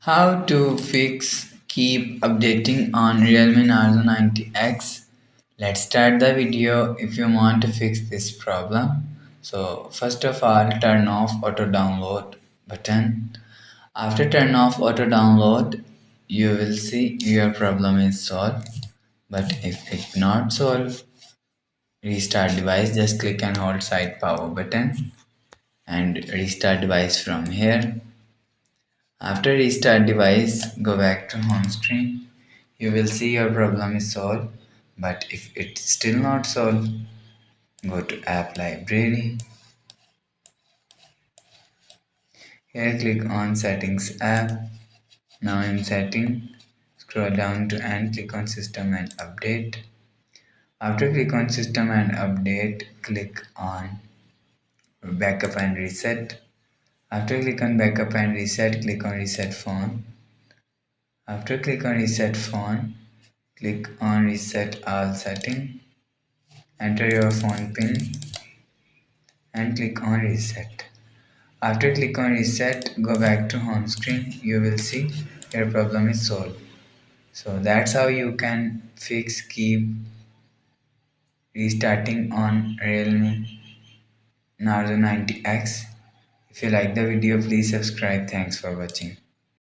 How to fix keep updating on Realme Narzo 90x. Let's start the video if you want to fix this problem. So first of all, turn off auto download button. After turn off auto download, you will see your problem is solved. But if it's not solved, restart device. Just click and hold side power button and restart device from here. After restart device, go back to home screen. You will see your problem is solved. But if it's still not solved, go to app library. Here click on settings app. Now in setting, scroll down to and click on system and update. After click on system and update, click on backup and reset. After click on backup and reset, click on reset phone. After click on reset phone, click on reset all setting. Enter your phone pin and click on reset. After click on reset, go back to home screen. You will see your problem is solved. So that's how you can fix keep restarting on Realme Narzo 90x. If you like the video, please subscribe. Thanks for watching.